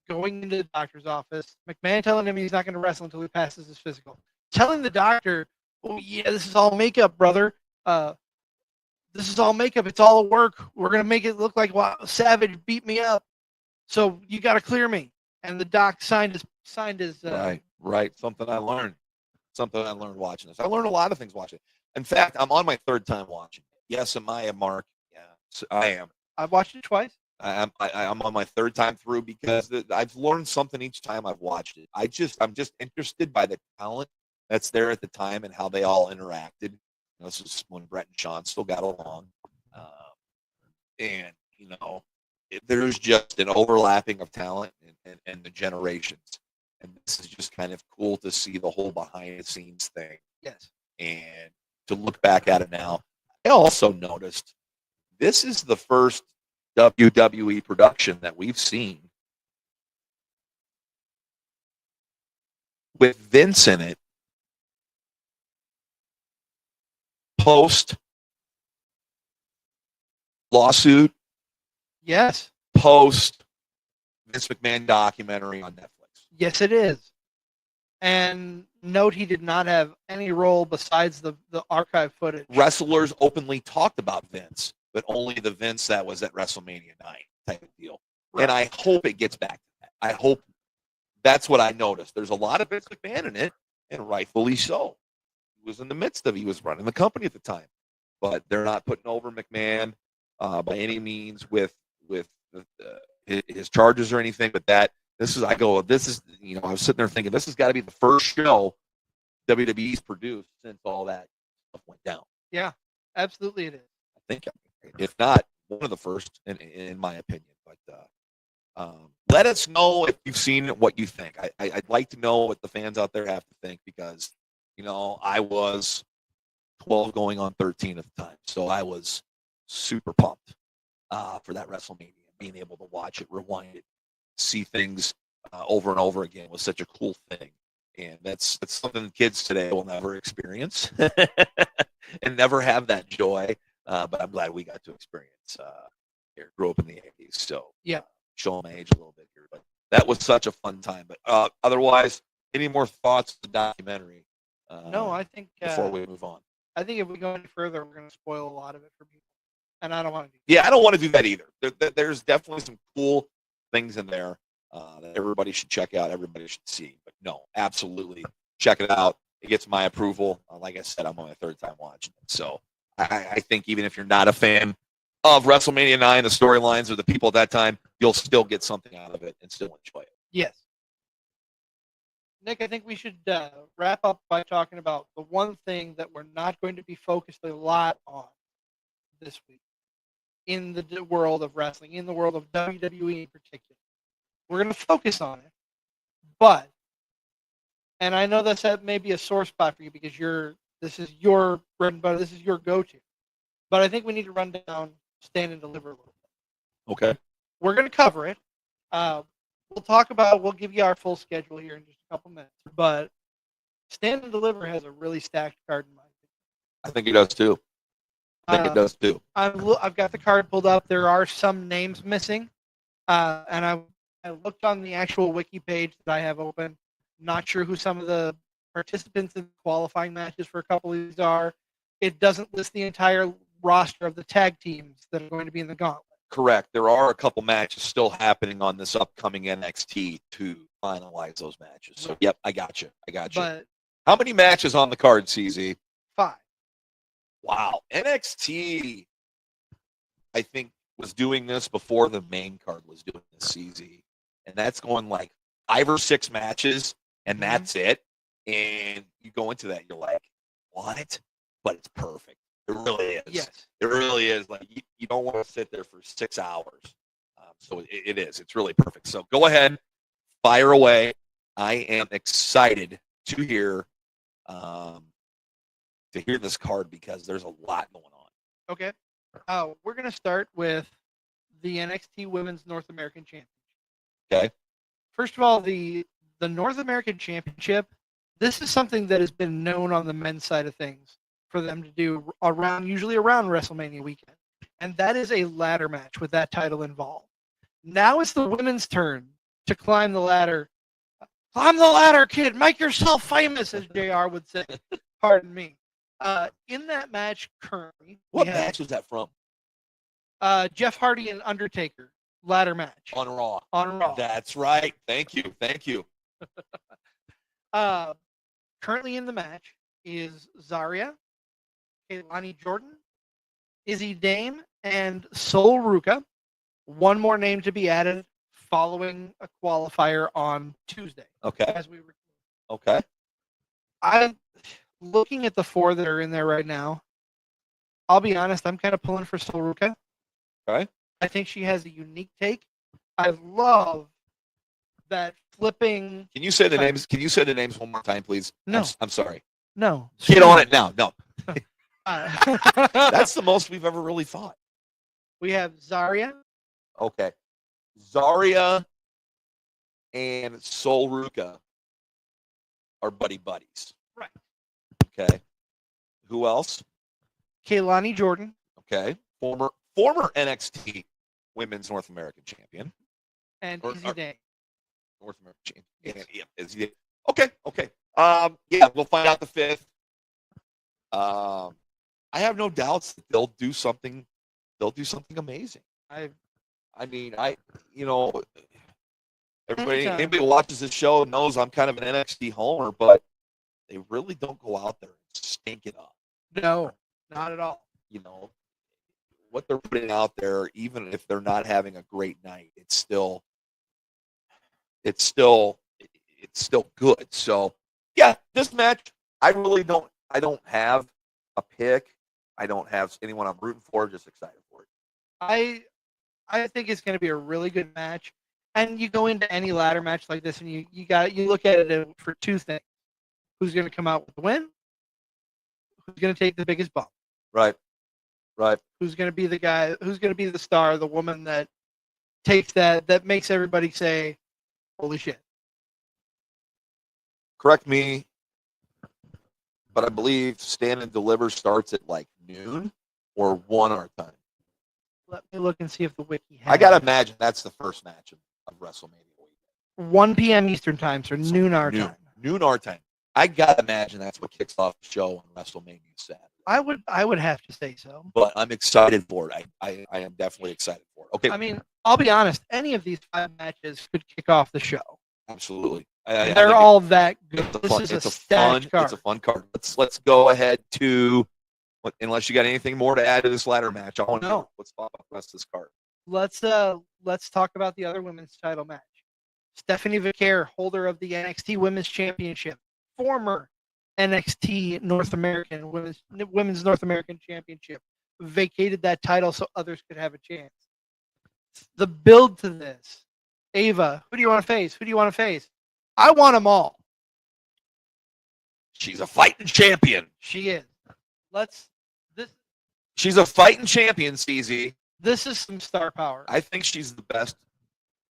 going into the doctor's office, McMahon telling him he's not going to wrestle until he passes his physical, telling the doctor, "Oh yeah, this is all makeup, brother. This is all makeup. It's all work. We're going to make it look like Savage beat me up. So you got to clear me." And the doc signed his. Right. Something I learned watching this. I learned a lot of things watching it. In fact, I'm on my third time watching it. Yes, am I, Mark? Yeah, I am. I've watched it twice. I'm on my third time through because I've learned something each time I've watched it. I'm just interested by the talent that's there at the time and how they all interacted. This is when Brett and Sean still got along, and there's just an overlapping of talent and the generations, and this is just kind of cool to see the whole behind the scenes thing. Yes, and to look back at it now, I also noticed this is the first WWE production that we've seen with Vince in it post lawsuit. Yes. Post Vince McMahon documentary on Netflix. Yes, it is. And note he did not have any role besides the archive footage. Wrestlers openly talked about Vince, but only the Vince that was at WrestleMania 9 type of deal. Right. And I hope it gets back to that. I hope that's what I noticed. There's a lot of Vince McMahon in it, and rightfully so. He was in the midst of, he was running the company at the time. But they're not putting over McMahon by any means with his charges or anything. But I was sitting there thinking, this has got to be the first show WWE's produced since all that stuff went down. Yeah, absolutely it is. I think, if not, one of the first, in my opinion. But let us know if you've seen it, what you think. I'd like to know what the fans out there have to think because, I was 12 going on 13 at the time. So I was super pumped for that WrestleMania. Being able to watch it, rewind it, see things over and over again was such a cool thing. And that's something kids today will never experience and never have that joy. But I'm glad we got to experience here. Grew up in the 80s. So yeah, showing my age a little bit here. But that was such a fun time. But otherwise, any more thoughts on the documentary? No, I think before we move on. I think if we go any further, we're going to spoil a lot of it for people. And I don't want to do that. Yeah, I don't want to do that either. There's definitely some cool things in there that everybody should check out, everybody should see. But no, absolutely, check it out. It gets my approval. Like I said, I'm on my third time watching it. So I think even if you're not a fan of WrestleMania 9, the storylines or the people at that time, you'll still get something out of it and still enjoy it. Yes. Nick, I think we should wrap up by talking about the one thing that we're not going to be focused a lot on this week in the world of wrestling, in the world of WWE in particular. We're going to focus on it, but, and I know that may be a sore spot for you because this is your bread and butter, this is your go-to, but I think we need to run down Stand and Deliver a little bit. Okay. We're going to cover it. We'll give you our full schedule here in just a couple minutes, but Stand and Deliver has a really stacked card in my opinion. I think it does too. I think it does too. I've got the card pulled up. There are some names missing, and I looked on the actual wiki page that I have open. Not sure who some of the participants in qualifying matches for a couple of these are. It doesn't list the entire roster of the tag teams that are going to be in the gauntlet. Correct. There are a couple matches still happening on this upcoming NXT to finalize those matches. So, yep, I got you. But How many matches on the card, CZ? 5. Wow. NXT, I think, was doing this before the main card was doing this, CZ. And that's going like 5 or 6 matches, and that's it. And you go into that, you're like, what? But it's perfect. It really is. Yes. It really is. Like, you don't want to sit there for 6 hours. So it is. It's really perfect. So go ahead, fire away. I am excited to hear this card because there's a lot going on. Okay. We're going to start with the NXT Women's North American Championship. Okay. First of all, the North American Championship, this is something that has been known on the men's side of things for them to do usually around WrestleMania weekend. And that is a ladder match with that title involved. Now it's the women's turn to climb the ladder. Climb the ladder, kid. Make yourself famous, as JR would say. Pardon me. In that match currently, What match was that from? Jeff Hardy and Undertaker ladder match On Raw. on Raw. That's right. Thank you. Currently in the match is Zarya, Kaylani Jordan, Izzy Dame, and Sol Ruka. One more name to be added following a qualifier on Tuesday. Okay. As we record. Okay. I'm looking at the 4 that are in there right now. I'll be honest, I'm kind of pulling for Sol Ruka. Okay. I think she has a unique take. I love that flipping. Can you say the names? Can you say the names one more time, please? No. I'm sorry. No. Get on it now. No. That's That's the most we've ever really fought. We have Zarya. Okay. Zarya and Sol Ruka are buddies. Right. Okay. Who else? Kaylani Jordan. Okay. Former NXT Women's North American Champion. And Or- Izzy Dame. North American Champion. Yes. Yeah, is he? Okay. Yeah, we'll find out the 5th. I have no doubts that they'll do something amazing. Anybody Anytime. who watches this show knows I'm kind of an NXT homer, but they really don't go out there and stink it up. No, not at all. What they're putting out there, even if they're not having a great night, it's still good. So yeah, this match, I don't have a pick. I don't have anyone I'm rooting for, just excited for it. I think it's going to be a really good match. And you go into any ladder match like this, and you look at it for 2 things: who's going to come out with the win, who's going to take the biggest bump, Right. who's going to be the guy, who's going to be the star, the woman that takes that makes everybody say, "Holy shit!" Correct me, but I believe Stand and Deliver starts at like noon or 1 our time. Let me look and see if the wiki has. I gotta imagine that's the first match of WrestleMania week. 1 p.m. Eastern time, so noon our time. Noon our time. I gotta imagine that's what kicks off the show on WrestleMania Saturday. I would have to say so. But I'm excited for it. I am definitely excited for it. Okay. I mean, I'll be honest. Any of these 5 matches could kick off the show. Absolutely. They're all that good. This is it's a stacked card. It's a fun card. Let's go ahead to, unless you got anything more to add to this ladder match. I want to know what's the rest of this card. Let's talk about the other women's title match. Stephanie Vaquer, holder of the NXT Women's Championship, former NXT North American Women's North American Championship, vacated that title so others could have a chance. The build to this, Ava, who do you want to face? Who do you want to face? I want them all. She's a fighting champion. She is. She's a fighting champion, CZ. This is some star power. I think she's the best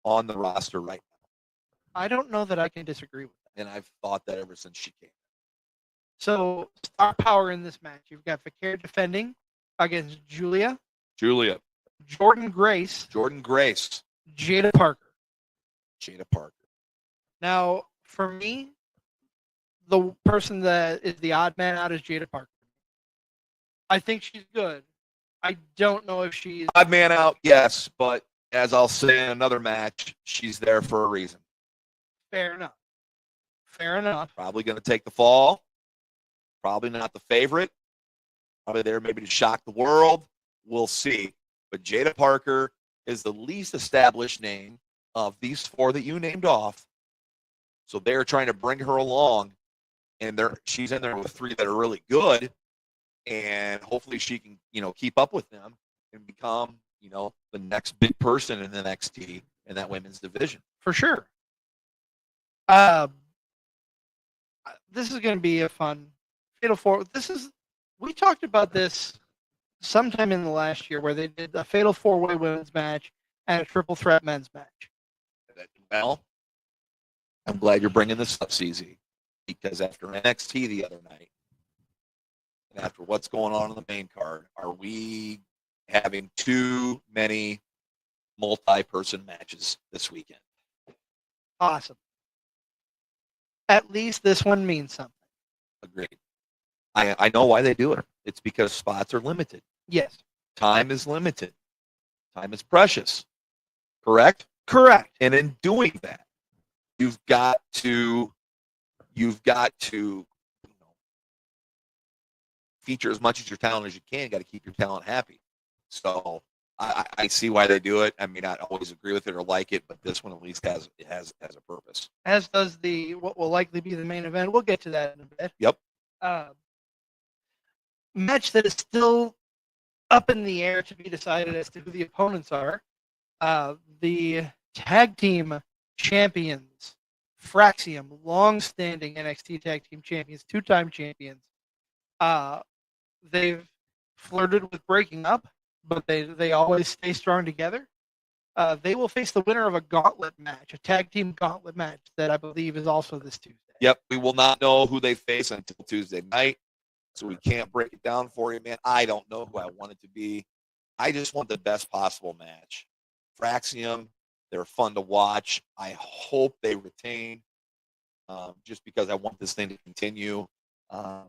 on the roster right now. I don't know that I can disagree with that. And I've thought that ever since she came. So, star power in this match. You've got Vaquer defending against Julia, Julia, Jordan Grace, Jordan Grace, Jada Parker. Jada Parker. Now, for me, the person that is the odd man out is Jada Parker. I think she's good. I don't know if she's Odd man out, yes, but as I'll say in another match, she's there for a reason. fair enough. Fair enough. Probably going to take the fall. Probably not the favorite. Probably there maybe to shock the world. We'll see. But Jada Parker is the least established name of these four that you named off. So they're trying to bring her along, and she's in there with three that are really good, and hopefully she can, keep up with them and become, the next big person in the NXT in that women's division. For sure. This is going to be a fun Fatal 4. We talked about this sometime in the last year where they did a Fatal 4-way women's match and a triple threat men's match. Well, I'm glad you're bringing this up, CZ, because after NXT the other night, and after what's going on in the main card, are we having too many multi-person matches this weekend? Awesome. At least this one means something. Agreed. I know why they do it. It's because spots are limited. Yes. Time is limited. Time is precious. Correct? Correct. And in doing that, you've got to feature as much of your talent as you can. You got to keep your talent happy. So I see why they do it. I mean, I always agree with it or like it, but this one at least has a purpose. As does what will likely be the main event. We'll get to that in a bit. Yep. Match that is still up in the air to be decided as to who the opponents are. The tag team champions, Fraxium, long-standing NXT tag team champions, two-time champions. They've flirted with breaking up, but they always stay strong together. They will face the winner of a gauntlet match, a tag team gauntlet match that I believe is also this Tuesday. Yep, we will not know who they face until Tuesday night, so we can't break it down for you, man. I don't know who I want it to be. I just want the best possible match. Fraxium, they're fun to watch. I hope they retain, just because I want this thing to continue. For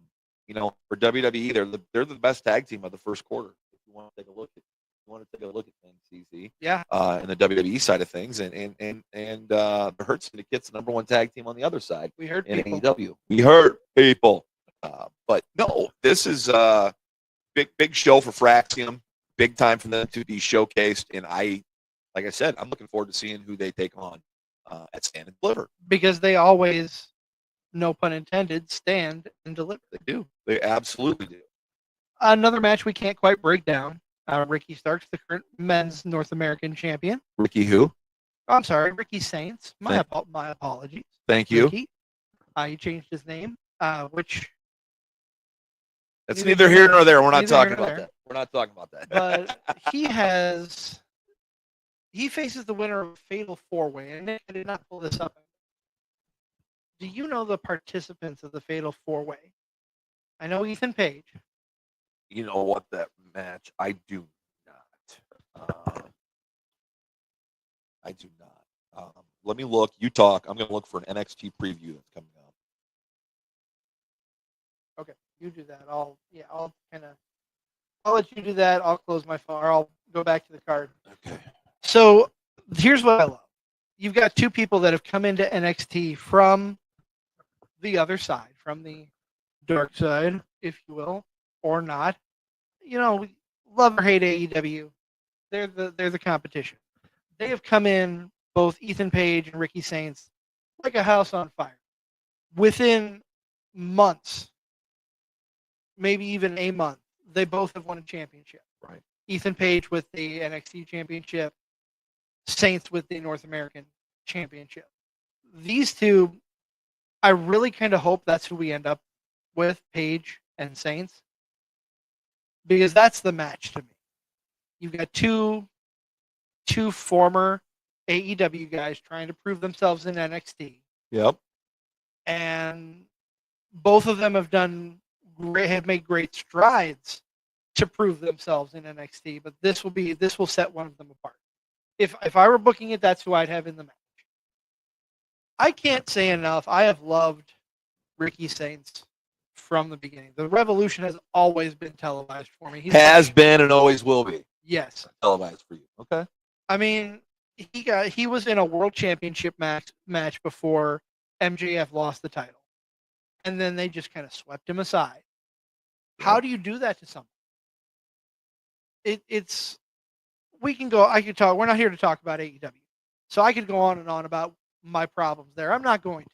WWE, they're the best tag team of the first quarter. If you want to take a look at things, CZ. Yeah. In the WWE side of things, and the Hurt Syndicate's the number one tag team on the other side. We heard in people. AEW. We hurt people. But no, this is a big show for Fraxium. Big time for them to be showcased, and like I said, I'm looking forward to seeing who they take on at Stand and Deliver. Because they always, no pun intended, stand and deliver. They do. They absolutely do. Another match we can't quite break down. Ricky Starks, the current men's North American champion. Ricky who? Oh, I'm sorry, Ricky Saints. My apologies. Thank you. Ricky. He changed his name, which... That's neither here nor there. We're not neither talking here nor about there. that. We're not talking about that. But he faces the winner of a Fatal 4-way, and Nick, I did not pull this up. Do you know the participants of the Fatal 4-way? I know Ethan Page. You know what, that match? I do not. I do not. Let me look. You talk. I'm going to look for an NXT preview that's coming up. Okay, you do that. I'll let you do that. I'll close my phone, or I'll go back to the card. Okay. So here's what I love. You've got two people that have come into NXT from the other side, from the dark side, if you will, or not. We love or hate AEW. They're the competition. They have come in, both Ethan Page and Ricky Saints, like a house on fire. Within months, maybe even a month, they both have won a championship. Right. Ethan Page with the NXT championship, Saints with the North American championship. These two, I really kind of hope that's who we end up with, Page and Saints, because that's the match to me. You've got two former AEW guys trying to prove themselves in NXT. Yep. And both of them have made great strides to prove themselves in NXT, but this will set one of them apart. If I were booking it, that's who I'd have in the match. I can't say enough. I have loved Ricky Saints from the beginning. The Revolution has always been televised for me. Has been and always will be. Yes. Televised for you. Okay. I mean, he was in a world championship match before MJF lost the title. And then they just kind of swept him aside. How do you do that to someone? We can go, I could talk, we're not here to talk about AEW. So I could go on and on about my problems there. I'm not going to.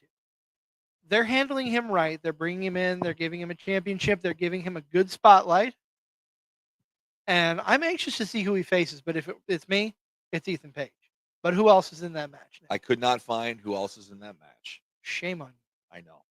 They're handling him right. They're bringing him in. They're giving him a championship. They're giving him a good spotlight. And I'm anxious to see who he faces. But if it's me, it's Ethan Page. But who else is in that match now? I could not find who else is in that match. Shame on you. I know.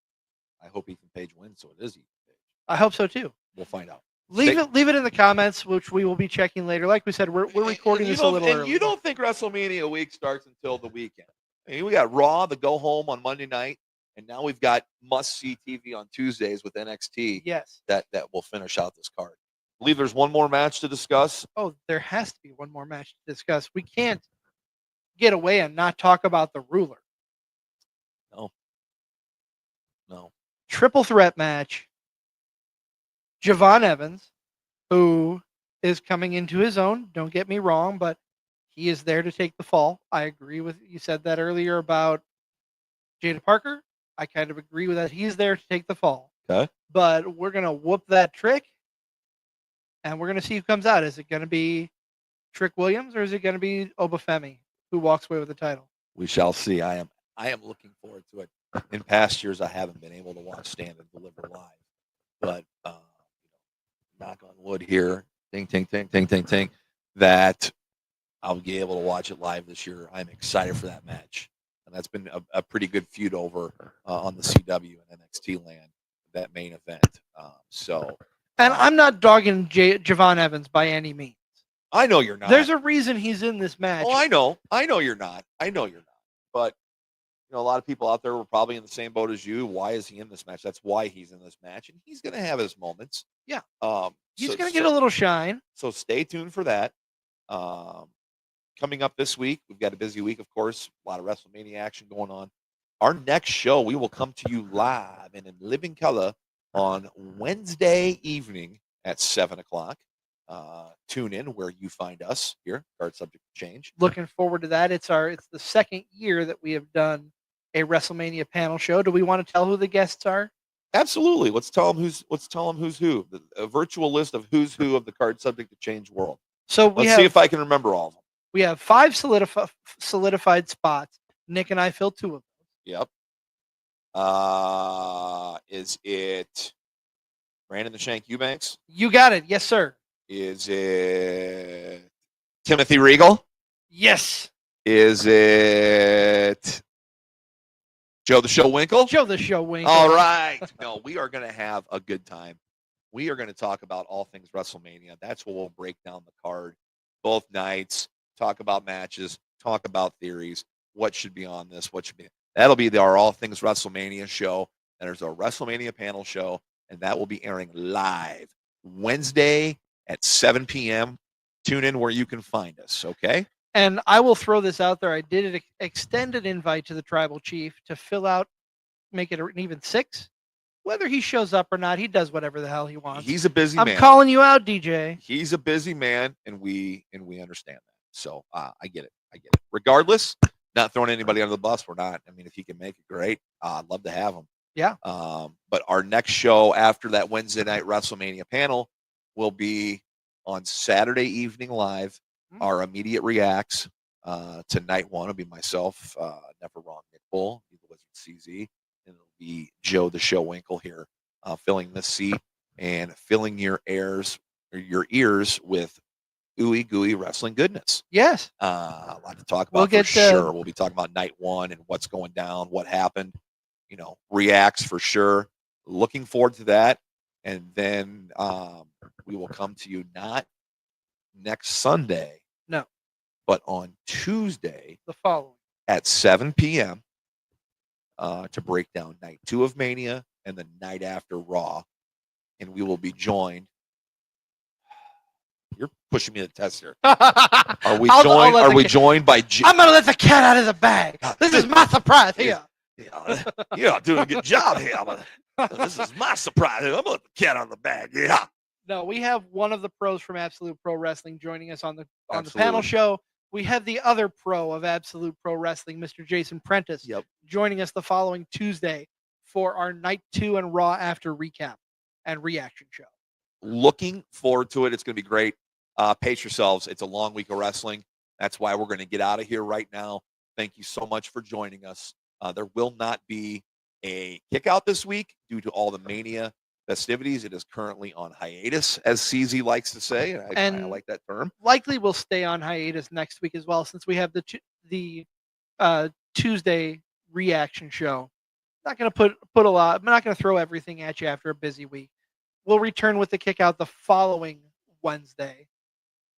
I hope Ethan Page wins, so it is Ethan Page. I hope so too. We'll find out. Leave it in the comments, which we will be checking later. Like we said, we're recording this a little early. You don't think WrestleMania week starts until the weekend? I mean, we got Raw, the go home on Monday night, and now we've got must-see TV on Tuesdays with NXT. Yes. That will finish out this card. I believe there's one more match to discuss. Oh, there has to be one more match to discuss. We can't get away and not talk about the ruler. No. Triple threat match. Javon Evans, who is coming into his own, don't get me wrong, but he is there to take the fall. I agree with you said that earlier about Jada Parker. I kind of agree with that. He's there to take the fall. Okay. But we're going to whoop that Trick, and we're going to see who comes out. Is it going to be Trick Williams, or is it going to be Obafemi, who walks away with the title? We shall see. I am looking forward to it. In past years, I haven't been able to watch Stand and Deliver live, but knock on wood here, ting, ting, ting, ting, ting, ting, that I'll be able to watch it live this year. I'm excited for that match. And that's been a pretty good feud over on the CW and NXT land, that main event. And I'm not dogging Javon Evans by any means. I know you're not. There's a reason he's in this match. Oh, I know. I know you're not. But a lot of people out there were probably in the same boat as you. Why is he in this match? That's why he's in this match, and he's going to have his moments. Yeah. He's going to get a little shine. So stay tuned for that. Coming up this week, we've got a busy week, of course. A lot of WrestleMania action going on. Our next show, we will come to you live and in living color on Wednesday evening at 7 o'clock. Tune in where you find us here, Card Subject to Change. Looking forward to that. It's the second year that we have done a WrestleMania panel show. Do we want to tell who the guests are? Absolutely. Let's tell them who's who. A virtual list of who's who of the Card Subject to Change world. So let's see if I can remember all of them. We have 5 solidified spots. Nick and I filled 2 of them. Yep. Is it Brandon the Shank Eubanks? You got it. Yes, sir. Is it Timothy Regal? Yes. Is it Joe the Show Winkle? Joe the Show Winkle. All right. No, we are going to have a good time. We are going to talk about all things WrestleMania. That's where we'll break down the card both nights, talk about matches, talk about theories, what should be on this, what should be. That'll be our All Things WrestleMania show. And there's our WrestleMania panel show, and that will be airing live Wednesday at 7 p.m. Tune in where you can find us, okay? And I will throw this out there. I did extend an invite to the tribal chief to fill out, make it an even 6. Whether he shows up or not, he does whatever the hell he wants. He's a busy man. I'm calling you out, DJ. He's a busy man, and we understand that. So I get it. Regardless, not throwing anybody under the bus. We're not. I mean, if he can make it, great. I'd love to have him. Yeah. But our next show after that Wednesday night WrestleMania panel will be on Saturday evening live. Our immediate reacts to night 1 will be myself, Never Wrong Nick Bull, the Wizard CZ, and it'll be Joe the Show Winkle here, filling this seat and filling your ears with ooey gooey wrestling goodness. Yes. A lot to talk about for sure. We'll be talking about night 1 and what's going down, what happened, reacts for sure. Looking forward to that. And then we will come to you not next Sunday. No. But on Tuesday. The following. At 7 p.m. To break down night 2 of Mania and the night after Raw. And we will be joined You're pushing me to the test here. Are Are we joined by? I'm gonna let the cat out of the bag. This is my surprise here. Yeah, doing a good job here. This is my surprise. I'm gonna let the cat out of the bag. Yeah. No, we have one of the pros from Absolute Pro Wrestling joining us on the panel show. We have the other pro of Absolute Pro Wrestling, Mr. Jason Prentice, joining us the following Tuesday for our Night 2 and Raw After recap and reaction show. Looking forward to it. It's going to be great. Pace yourselves. It's a long week of wrestling. That's why we're going to get out of here right now. Thank you so much for joining us. There will not be a kickout this week due to all the Mania festivities. It is currently on hiatus, as CZ likes to say. I like that term. Likely will stay on hiatus next week as well, since we have the Tuesday reaction show. Not going to put a lot. I'm not going to throw everything at you after a busy week. We'll return with the kickout the following Wednesday,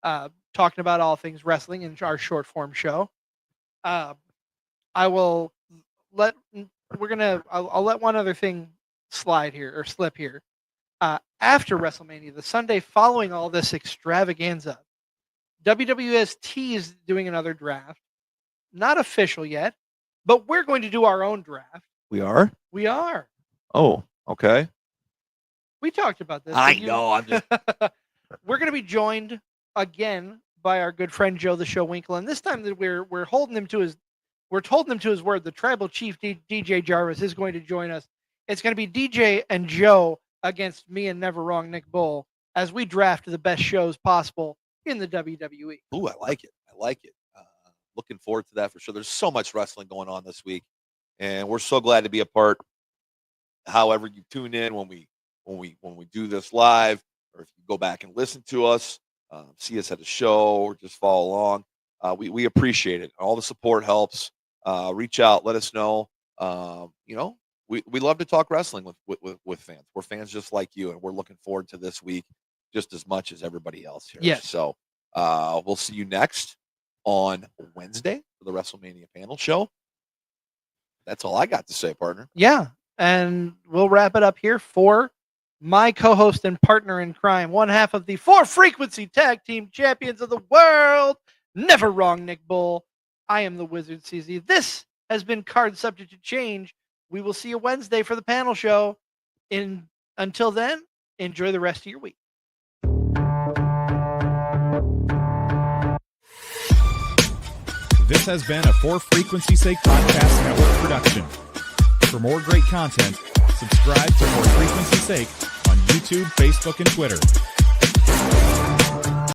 talking about all things wrestling in our short form show. I'll let one other thing slide here or slip here. After WrestleMania, the Sunday following all this extravaganza, WWST is doing another draft. Not official yet, but we're going to do our own draft. We are? We are. Oh, okay. We talked about this. I know. I'm just... We're going to be joined again by our good friend Joe the Show Winkle, and this time that we're holding him to his word. The tribal chief DJ Jarvis is going to join us. It's going to be DJ and Joe against me and Never Wrong Nick Bull as we draft the best shows possible in the WWE. Ooh, I like it. Looking forward to that for sure. There's so much wrestling going on this week, and we're so glad to be a part. However you tune in when we do this live, or if you go back and listen to us, see us at the show, or just follow along, we appreciate it. All the support helps. Reach out, let us know. We love to talk wrestling with fans. We're fans just like you, and we're looking forward to this week just as much as everybody else here. Yes. So we'll see you next on Wednesday for the WrestleMania panel show. That's all I got to say, partner. Yeah, and we'll wrap it up here for my co-host and partner in crime, one half of the 4-frequency tag team champions of the world, Never Wrong Nick Bull. I am the Wizard CZ. This has been Card Subject to Change. We will see you Wednesday for the panel show. Until then, enjoy the rest of your week. This has been a 4-Frequency Sake Podcast Network production. For more great content, subscribe to 4-Frequency Sake on YouTube, Facebook, and Twitter.